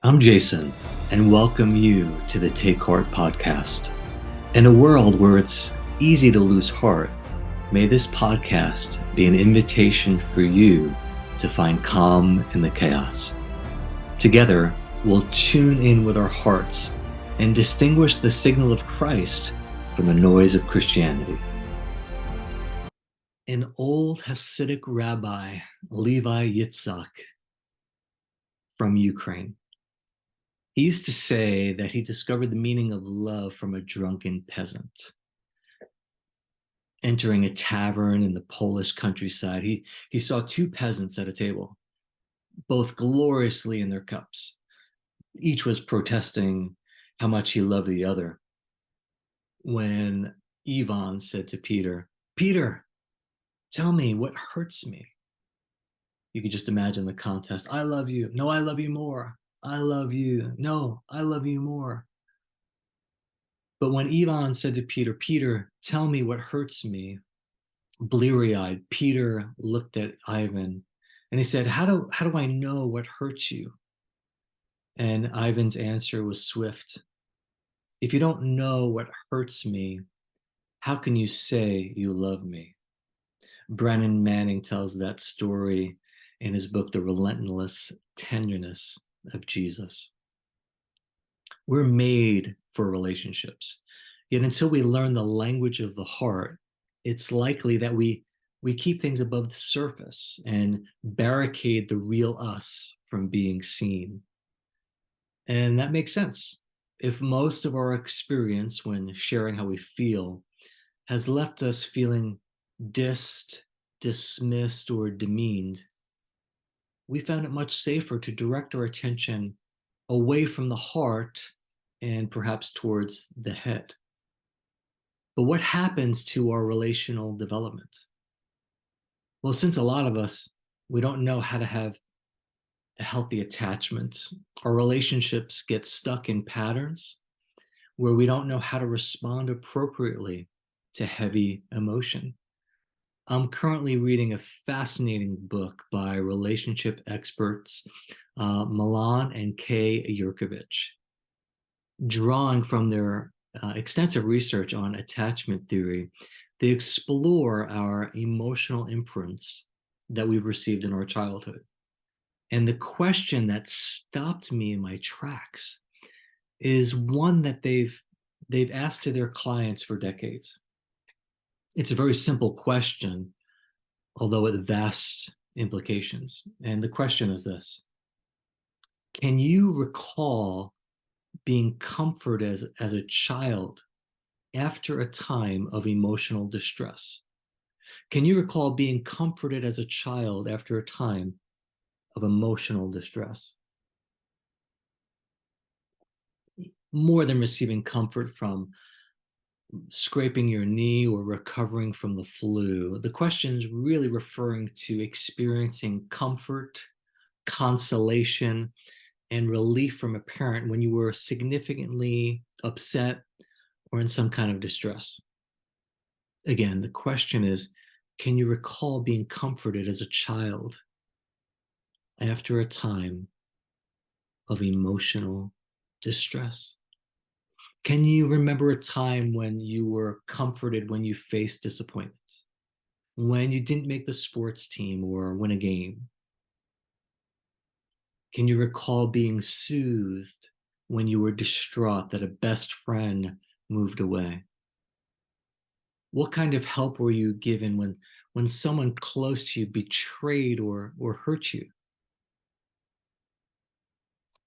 I'm Jason, and welcome you to the Take Heart podcast. In a world where it's easy to lose heart, may this podcast be an invitation for you to find calm in the chaos. Together, we'll tune in with our hearts and distinguish the signal of Christ from the noise of Christianity. An old Hasidic rabbi, Levi Yitzhak, from Ukraine, he used to say that he discovered the meaning of love from a drunken peasant. Entering a tavern in the Polish countryside, he saw two peasants at a table, both gloriously in their cups. Each was protesting how much he loved the other. When Ivan said to Peter, "Peter, tell me what hurts me." You could just imagine the contest. "I love you. No, I love you more. I love you. No, I love you more." But when Ivan said to Peter, "Peter, tell me what hurts me," bleary-eyed, Peter looked at Ivan and he said, how do I know what hurts you?" And Ivan's answer was swift. "If you don't know what hurts me, how can you say you love me?" Brennan Manning tells that story in his book, The Relentless Tenderness of Jesus. We're made for relationships. Yet until we learn the language of the heart, it's likely that we keep things above the surface and barricade the real us from being seen. And that makes sense. If most of our experience when sharing how we feel has left us feeling dissed, dismissed, or demeaned, we found it much safer to direct our attention away from the heart and perhaps towards the head. But what happens to our relational development? Well, since a lot of us, we don't know how to have a healthy attachment, our relationships get stuck in patterns where we don't know how to respond appropriately to heavy emotion. I'm currently reading a fascinating book by relationship experts, Milan and Kay Yerkovich. Drawing from their extensive research on attachment theory, they explore our emotional imprints that we've received in our childhood. And the question that stopped me in my tracks is one that they've asked to their clients for decades. It's a very simple question, although with vast implications. And the question is this: can you recall being comforted as a child after a time of emotional distress? Can you recall being comforted as a child after a time of emotional distress? More than receiving comfort from scraping your knee or recovering from the flu, the question is really referring to experiencing comfort, consolation, and relief from a parent when you were significantly upset or in some kind of distress. Again, the question is, can you recall being comforted as a child after a time of emotional distress? Can you remember a time when you were comforted when you faced disappointments, when you didn't make the sports team or win a game? Can you recall being soothed when you were distraught that a best friend moved away? What kind of help were you given when someone close to you betrayed or hurt you?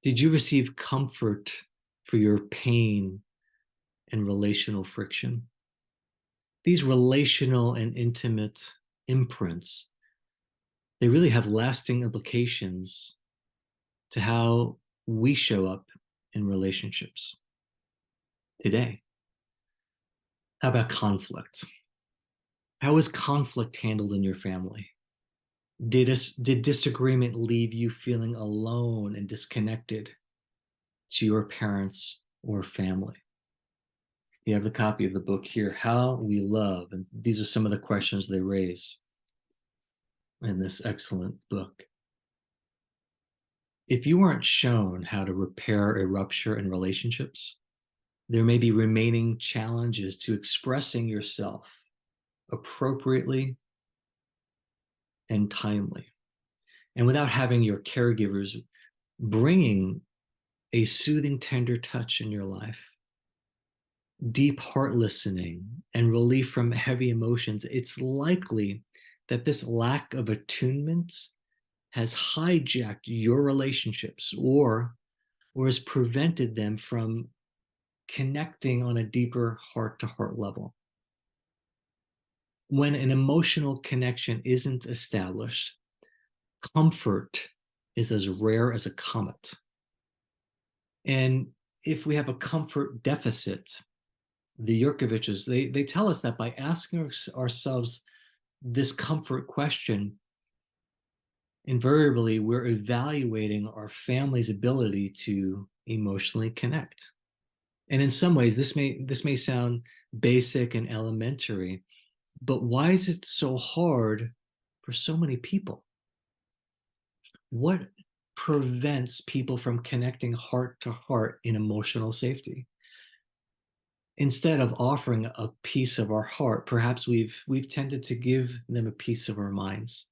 Did you receive comfort for your pain and relational friction? These relational and intimate imprints, they really have lasting implications to how we show up in relationships today. How about conflict? How is conflict handled in your family? Did disagreement leave you feeling alone and disconnected to your parents or family? You have the copy of the book here, How We Love, and these are some of the questions they raise in this excellent book. If you aren't shown how to repair a rupture in relationships, there may be remaining challenges to expressing yourself appropriately and timely. And without having your caregivers bringing a soothing, tender touch in your life, deep heart listening, and relief from heavy emotions, it's likely that this lack of attunement has hijacked your relationships or has prevented them from connecting on a deeper heart-to-heart level. When an emotional connection isn't established, comfort is as rare as a comet. And if we have a comfort deficit, the Yerkoviches, they tell us that by asking ourselves this comfort question, invariably we're evaluating our family's ability to emotionally connect. And in some ways, this may sound basic and elementary, but why is it so hard for so many people? What prevents people from connecting heart to heart in emotional safety? Instead of offering a piece of our heart, perhaps we've tended to give them a piece of our minds.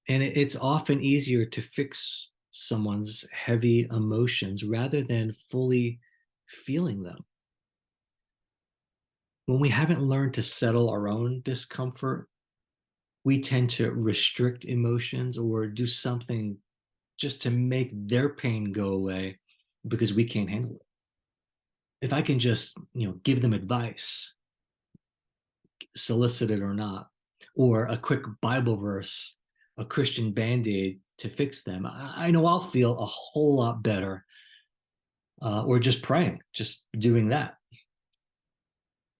And it's often easier to fix someone's heavy emotions rather than fully feeling them. When we haven't learned to settle our own discomfort, we tend to restrict emotions or do something just to make their pain go away because we can't handle it. If I can just, give them advice, solicited or not, or a quick Bible verse, a Christian band-aid to fix them, I know I'll feel a whole lot better. Or just praying, just doing that.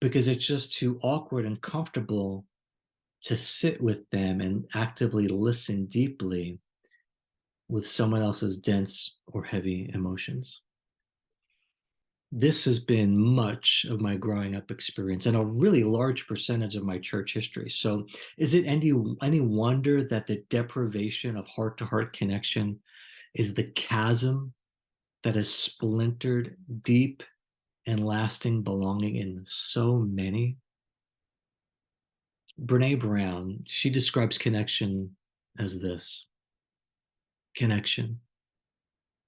Because it's just too awkward and comfortable to sit with them and actively listen deeply with someone else's dense or heavy emotions. This has been much of my growing up experience and a really large percentage of my church history. So is it any wonder that the deprivation of heart-to-heart connection is the chasm that has splintered deep and lasting belonging in so many? Brene Brown, she describes connection as this: connection,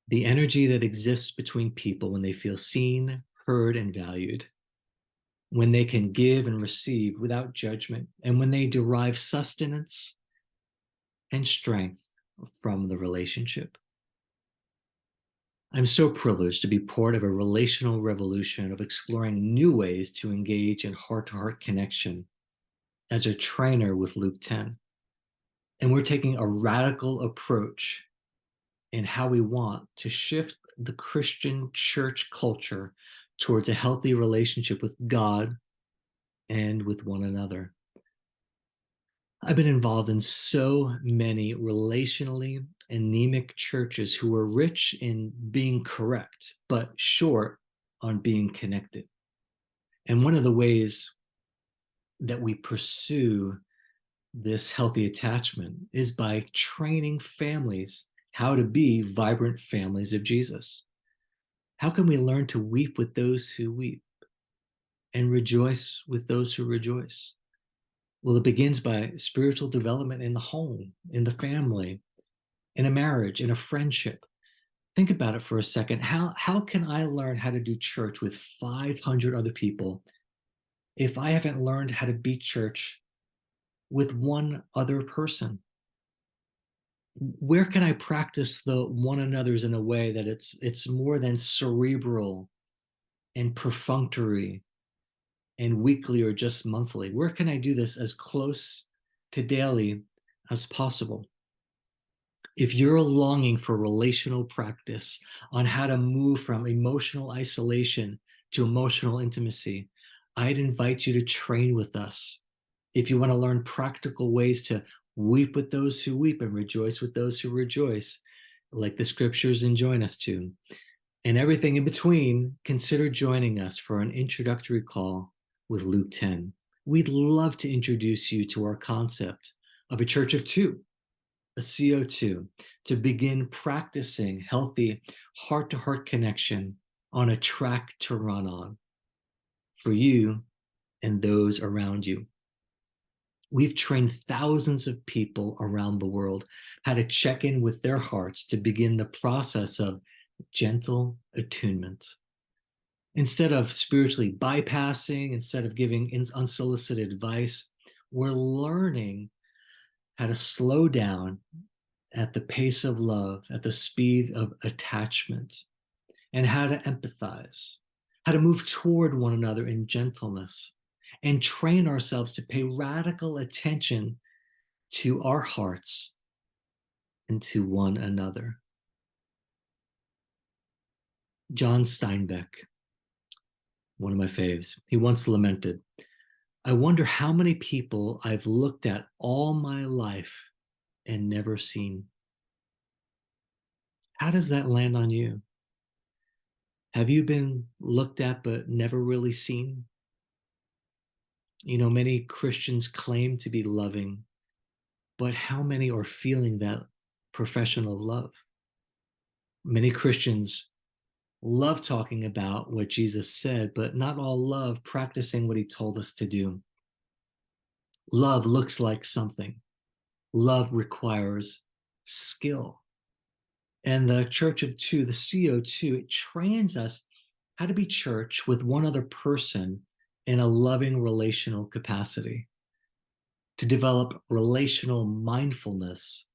the energy that exists between people when they feel seen, heard, and valued, when they can give and receive without judgment, and when they derive sustenance and strength from the relationship. I'm so privileged to be part of a relational revolution of exploring new ways to engage in heart-to-heart connection as a trainer with Luke 10. And we're taking a radical approach in how we want to shift the Christian church culture towards a healthy relationship with God and with one another. I've been involved in so many relationally anemic churches who are rich in being correct, but short on being connected. And one of the ways that we pursue this healthy attachment is by training families how to be vibrant families of Jesus. How can we learn to weep with those who weep and rejoice with those who rejoice? Well, it begins by spiritual development in the home, in the family, in a marriage, in a friendship. Think about it for a second. How can I learn how to do church with 500 other people if I haven't learned how to be church with one other person? Where can I practice the one another's in a way that it's more than cerebral and perfunctory and weekly or just monthly? Where can I do this as close to daily as possible? If you're longing for relational practice on how to move from emotional isolation to emotional intimacy, I'd invite you to train with us. If you want to learn practical ways to weep with those who weep and rejoice with those who rejoice, like the scriptures enjoin us to, and everything in between, consider joining us for an introductory call with Luke 10. We'd love to introduce you to our concept of a church of two, a CO2, to begin practicing healthy heart-to-heart connection on a track to run on for you and those around you. We've trained thousands of people around the world how to check in with their hearts to begin the process of gentle attunement. Instead of spiritually bypassing, instead of giving unsolicited advice, we're learning how to slow down at the pace of love, at the speed of attachment, and how to empathize, how to move toward one another in gentleness, and train ourselves to pay radical attention to our hearts and to one another. John Steinbeck, one of my faves, he once lamented, "I wonder how many people I've looked at all my life and never seen." How does that land on you? Have you been looked at but never really seen? Many Christians claim to be loving, but how many are feeling that profession of love? Many Christians love talking about what Jesus said, but not all love practicing what he told us to do. Love looks like something. Love requires skill. And the Church of Two, the CO2, it trains us how to be church with one other person in a loving relational capacity, to develop relational mindfulness,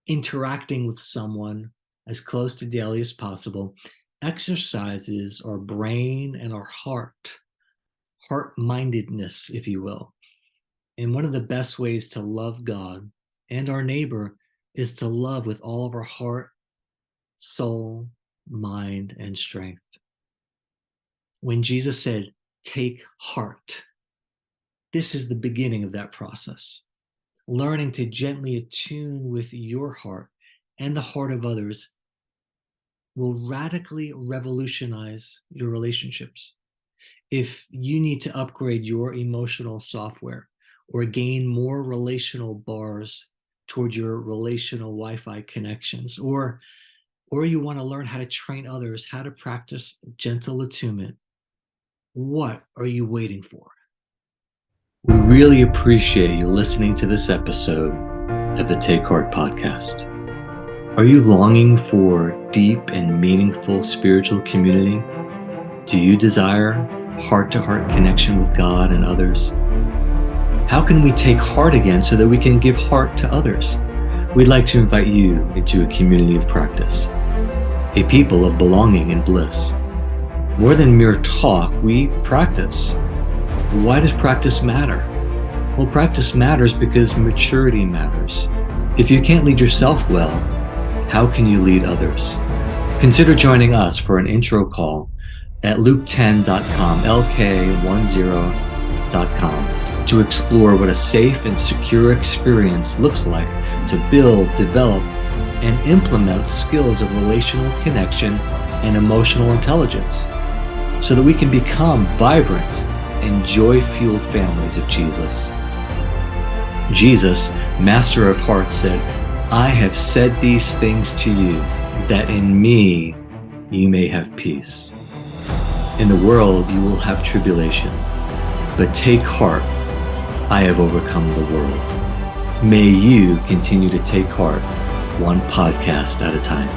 interacting with someone as close to daily as possible, exercises our brain and our heart-mindedness, if you will. And one of the best ways to love God and our neighbor is to love with all of our heart, soul, mind, and strength. When Jesus said, "Take heart," this is the beginning of that process. Learning to gently attune with your heart and the heart of others will radically revolutionize your relationships. If you need to upgrade your emotional software or gain more relational bars toward your relational Wi-Fi connections, or you want to learn how to train others how to practice gentle attunement, what are you waiting for? We really appreciate you listening to this episode of the Take Heart podcast. Are you longing for deep and meaningful spiritual community? Do you desire heart-to-heart connection with God and others? How can we take heart again so that we can give heart to others? We'd like to invite you into a community of practice, a people of belonging and bliss. More than mere talk, we practice. Why does practice matter? Well, practice matters because maturity matters. If you can't lead yourself well, how can you lead others? Consider joining us for an intro call at luke10.com, lk10.com, to explore what a safe and secure experience looks like to build, develop, and implement skills of relational connection and emotional intelligence so that we can become vibrant and joy-fueled families of Jesus. Jesus, Master of Hearts, said, "I have said these things to you, that in me you may have peace. In the world you will have tribulation, but take heart, I have overcome the world." May you continue to take heart one podcast at a time.